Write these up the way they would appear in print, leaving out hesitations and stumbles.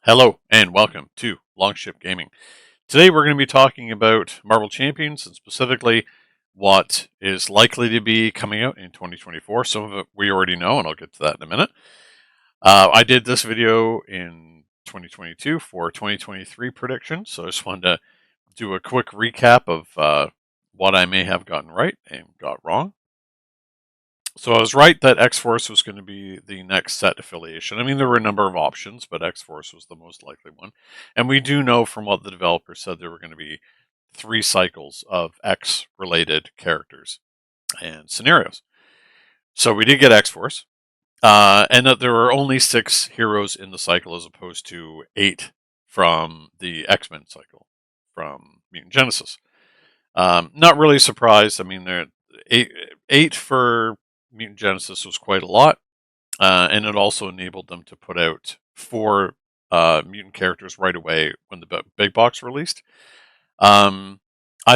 Hello and welcome to Longship Gaming. Today we're going to be talking about Marvel Champions and specifically what is likely to be coming out in 2024. Some of it we already know, and I'll get to that in a minute. I did this video in 2022 for 2023 predictions, so I just wanted to do a quick recap of what I may have gotten right and got wrong. So I was right that X-Force was going to be the next set affiliation. I mean, there were a number of options, but X-Force was the most likely one. And we do know from what the developers said there were going to be 3 cycles of X-related characters and scenarios. So we did get X-Force, and that there were only 6 heroes in the cycle as opposed to 8 from the X-Men cycle from Mutant Genesis. Not really surprised. I mean, there eight for Mutant Genesis was quite a lot, and it also enabled them to put out 4 mutant characters right away when the big box released. I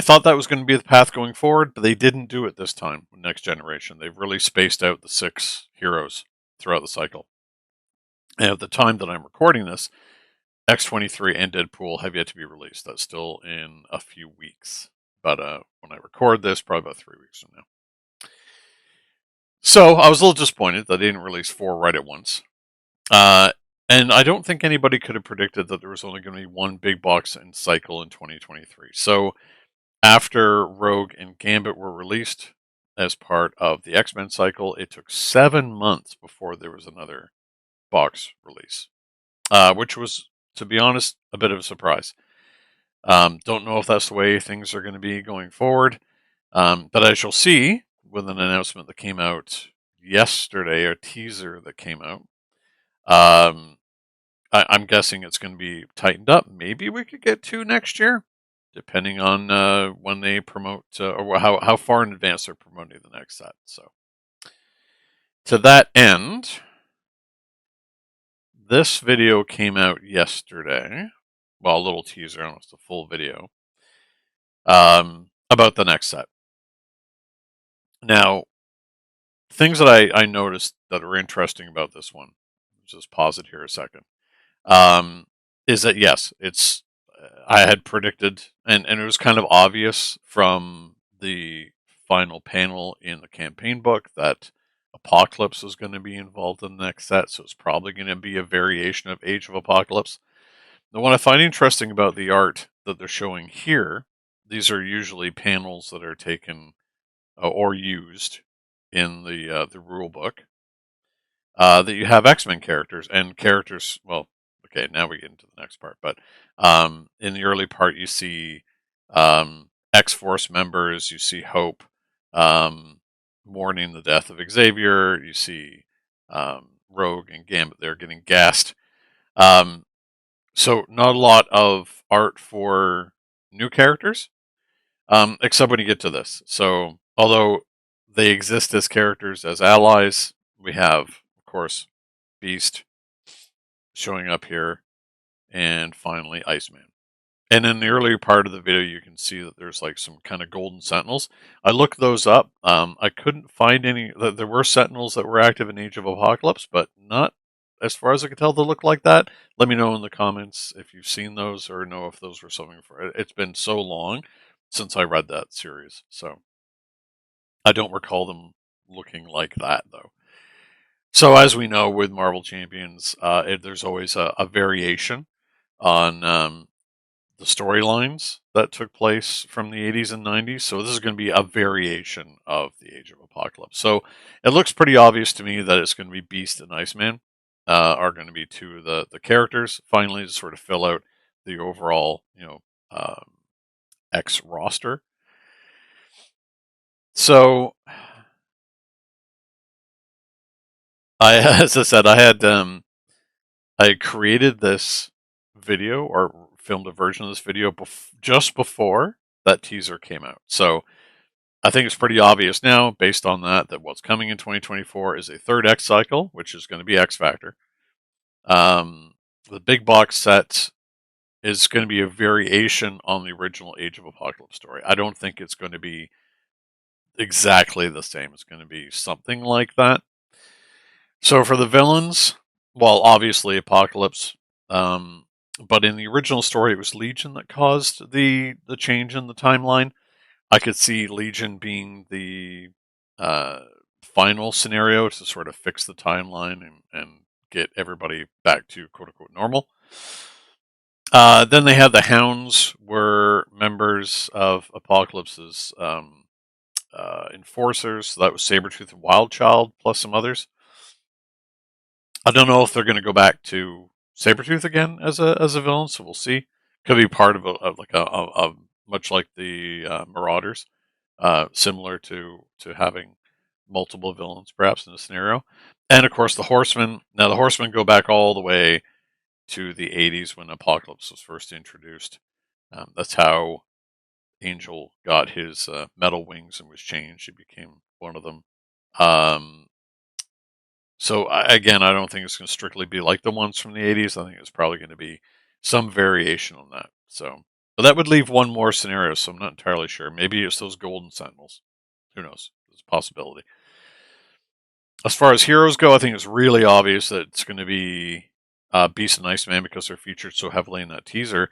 thought that was going to be the path going forward, but they didn't do it this time with Next Generation. They've really spaced out the 6 heroes throughout the cycle. And at the time that I'm recording this, X-23 and Deadpool have yet to be released. That's still in a few weeks. But when I record this, probably about 3 weeks from now. So I was a little disappointed that they didn't release 4 right at once. And I don't think anybody could have predicted that there was only going to be 1 big box and cycle in 2023. So after Rogue and Gambit were released as part of the X-Men cycle, it took 7 months before there was another box release, which was, to be honest, a bit of a surprise. Don't know if that's the way things are going to be going forward, but I shall see with an announcement that came out yesterday, a teaser that came out. I'm guessing it's going to be tightened up. Maybe we could get 2 next year, depending on when they promote or how far in advance they're promoting the next set. So, to that end, this video came out yesterday. Well, a little teaser, almost a full video, about the next set. Now, things that I noticed that are interesting about this one, just pause it here a second, is that yes, it's I had predicted, and it was kind of obvious from the final panel in the campaign book that Apocalypse was going to be involved in the next set, so it's probably going to be a variation of Age of Apocalypse. Now, what I find interesting about the art that they're showing here, these are usually panels that are taken or used in the rule book, that you have X-Men characters and characters. Well, okay, now we get into the next part, but in the early part, you see X-Force members, you see Hope mourning the death of Xavier, you see Rogue and Gambit there getting gassed. So not a lot of art for new characters, except when you get to this. So although they exist as characters, as allies, we have, of course, Beast showing up here, and finally Iceman. And in the earlier part of the video, you can see that there's like some kind of golden sentinels. I looked those up. I couldn't find any. There were sentinels that were active in Age of Apocalypse, but not, as far as I could tell, they look like that. Let me know in the comments if you've seen those or know if those were something for. It's been so long since I read that series, so I don't recall them looking like that though. So as we know with Marvel Champions, there's always a variation on the storylines that took place from the 80s and 90s. So this is going to be a variation of the Age of Apocalypse. So it looks pretty obvious to me that it's going to be Beast and Iceman are going to be 2 of the characters. Finally, to sort of fill out the overall, X roster. So, as I said, I created this video or filmed a version of this video just before that teaser came out. So I think it's pretty obvious now, based on that what's coming in 2024 is a 3rd X cycle, which is going to be X Factor. The big box set is going to be a variation on the original Age of Apocalypse story. I don't think it's going to be exactly the same. It's going to be something like that. So for the villains, well, obviously Apocalypse, But in the original story, it was Legion that caused the change in the timeline. I could see Legion being the uh, final scenario to sort of fix the timeline and get everybody back to quote unquote normal. Then they had the Hounds, were members of Apocalypse's enforcers. So that was Sabretooth and Wildchild, plus some others. I don't know if they're going to go back to Sabretooth again as a villain, so we'll see. Could be part of a much like the Marauders, similar to having multiple villains perhaps in a scenario. And of course the Horsemen. Now the Horsemen go back all the way to the 80s when Apocalypse was first introduced. That's how Angel got his metal wings and was changed. He became one of them. Um, so again, I don't think it's going to strictly be like the ones from the 80s. I think it's probably going to be some variation on that. So, but that would leave one more scenario. So I'm not entirely sure. Maybe it's those Golden Sentinels. Who knows? There's a possibility. As far as heroes go, I think it's really obvious that it's going to be Beast and Iceman because they're featured so heavily in that teaser.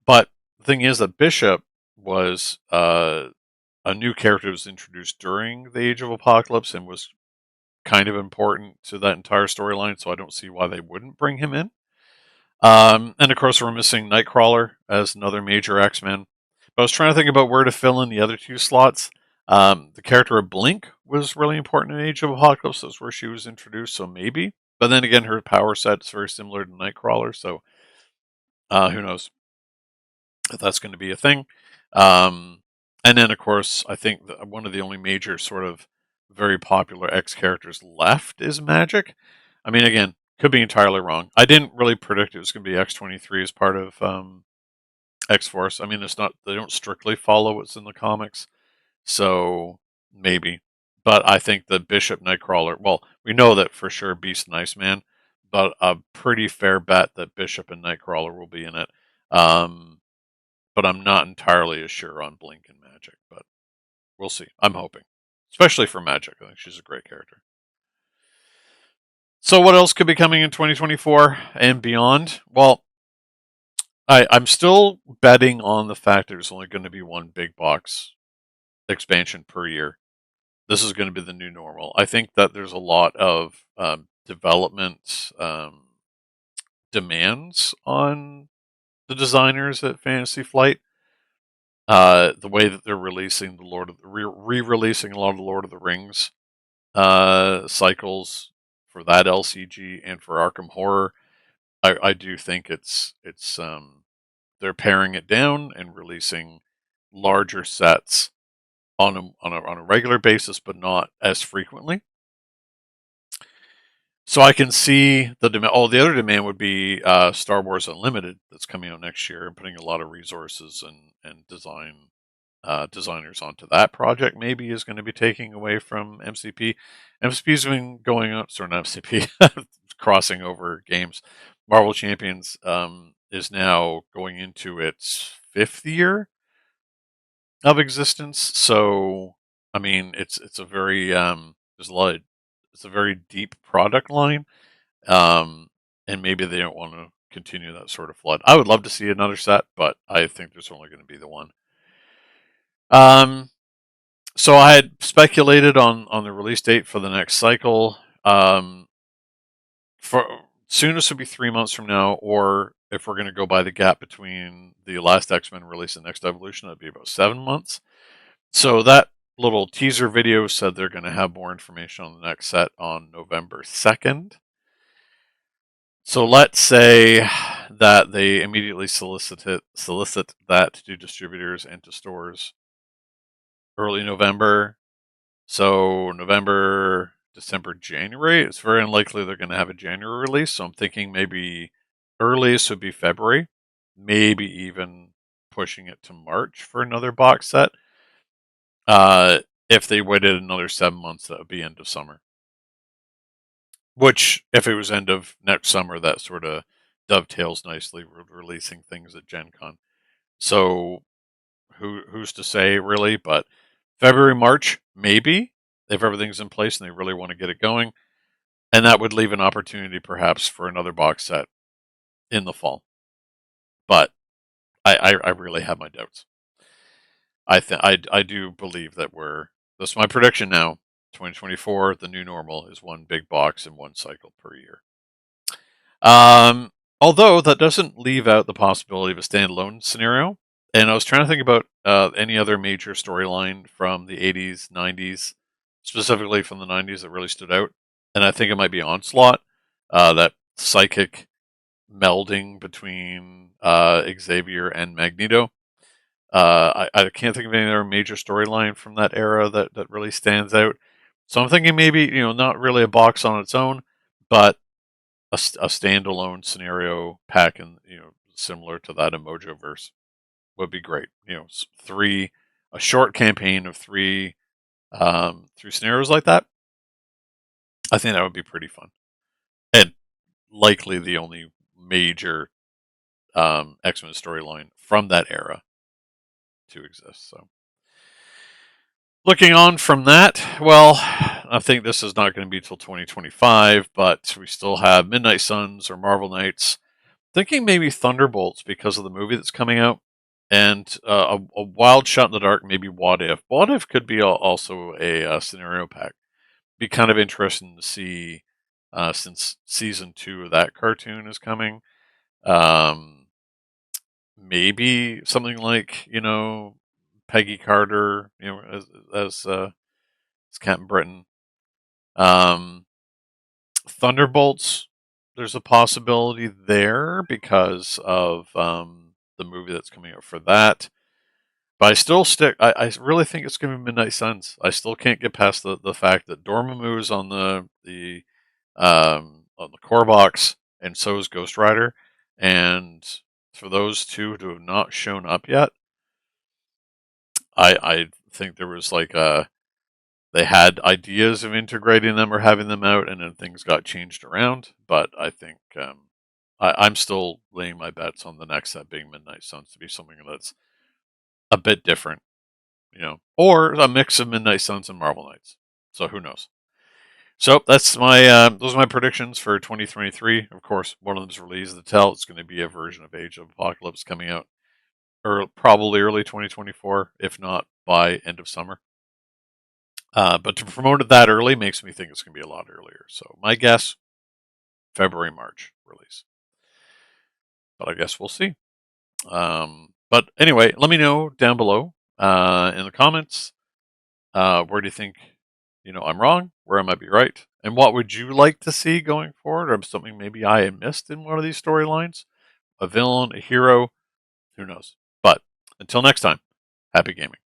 But the thing is that Bishop was a new character that was introduced during the Age of Apocalypse and was kind of important to that entire storyline, so I don't see why they wouldn't bring him in. And of course, we're missing Nightcrawler as another major X-Men. But I was trying to think about where to fill in the other two slots. The character of Blink was really important in Age of Apocalypse. That's where she was introduced, so maybe. But then again, her power set is very similar to Nightcrawler, so who knows if that's going to be a thing. And then, of course, I think one of the only major sort of very popular X characters left is Magic. I mean, again, could be entirely wrong. I didn't really predict it was going to be X-23 as part of X-Force. I mean, it's not, they don't strictly follow what's in the comics, so maybe. But I think the Bishop Nightcrawler, well, we know that for sure Beast and Iceman, but a pretty fair bet that Bishop and Nightcrawler will be in it. But I'm not entirely as sure on Blink and Magic, but we'll see. I'm hoping, especially for Magic. I think she's a great character. So, what else could be coming in 2024 and beyond? Well, I'm still betting on the fact there's only going to be one big box expansion per year. This is going to be the new normal. I think that there's a lot of development demands on the designers at Fantasy Flight. The way that they're releasing the re-releasing a lot of the Lord of the Rings cycles for that LCG and for Arkham Horror, I do think it's they're paring it down and releasing larger sets on a regular basis, but not as frequently. So I can see the demand. Oh, the other demand would be Star Wars Unlimited that's coming out next year and putting a lot of resources and designers onto that project. Maybe is going to be taking away from MCP. MCP's been going up, sorry, not MCP, crossing over games. Marvel Champions is now going into its 5th year of existence. So I mean, it's a very there's a lot of, it's a very deep product line, and maybe they don't want to continue that sort of flood. I would love to see another set, but I think there's only going to be the one. So I had speculated on the release date for the next cycle. For soonest would be 3 months from now, or if we're going to go by the gap between the last X-Men release and Next Evolution, that'd be about 7 months. So that little teaser video said they're going to have more information on the next set on November 2nd. So let's say that they immediately solicit that to distributors and to stores early November. So November, December, January. It's very unlikely they're going to have a January release. So I'm thinking maybe earliest would be February, maybe even pushing it to March for another box set. If they waited another 7 months, that would be end of summer. Which, if it was end of next summer, that sort of dovetails nicely with releasing things at Gen Con. So who's to say, really? But February, March, maybe, if everything's in place and they really want to get it going. And that would leave an opportunity, perhaps, for another box set in the fall. But I really have my doubts. I do believe that that's my prediction now. 2024, the new normal is one big box and one cycle per year. Although that doesn't leave out the possibility of a standalone scenario. And I was trying to think about any other major storyline from the 80s, 90s, specifically from the 90s that really stood out. And I think it might be Onslaught, that psychic melding between Xavier and Magneto. I can't think of any other major storyline from that era that really stands out. So I'm thinking maybe, not really a box on its own, but a standalone scenario pack, and similar to that in Mojoverse would be great. A short campaign of three scenarios like that. I think that would be pretty fun, and likely the only major X-Men storyline from that era to exist. So, looking on from that, well, I think this is not going to be till 2025, but we still have Midnight Suns or Marvel Knights. Thinking maybe Thunderbolts because of the movie that's coming out, and a wild shot in the dark, maybe What If. What If could be also a scenario pack. Be kind of interesting to see, since season 2 of that cartoon is coming. Maybe something like Peggy Carter, as Captain Britain. Thunderbolts, there's a possibility there because of the movie that's coming out for that. But I still I really think it's going to be Midnight Suns. I still can't get past the fact that Dormammu's on the core box, and so is Ghost Rider. And for those two to have not shown up yet, I think there was they had ideas of integrating them or having them out, and then things got changed around. But I think I'm still laying my bets on the next set being Midnight Suns to be something that's a bit different, or a mix of Midnight Suns and Marvel Knights. So who knows? So that's those are my predictions for 2023. Of course, one of them is released to tell. It's going to be a version of Age of Apocalypse coming out, or probably early 2024, if not by end of summer. But to promote it that early makes me think it's going to be a lot earlier. So my guess, February, March release. But I guess we'll see. But anyway, let me know down below in the comments. Where do you think I'm wrong? Where I might be right? And what would you like to see going forward? Or something maybe I missed in one of these storylines? A villain, a hero? Who knows? But until next time, happy gaming.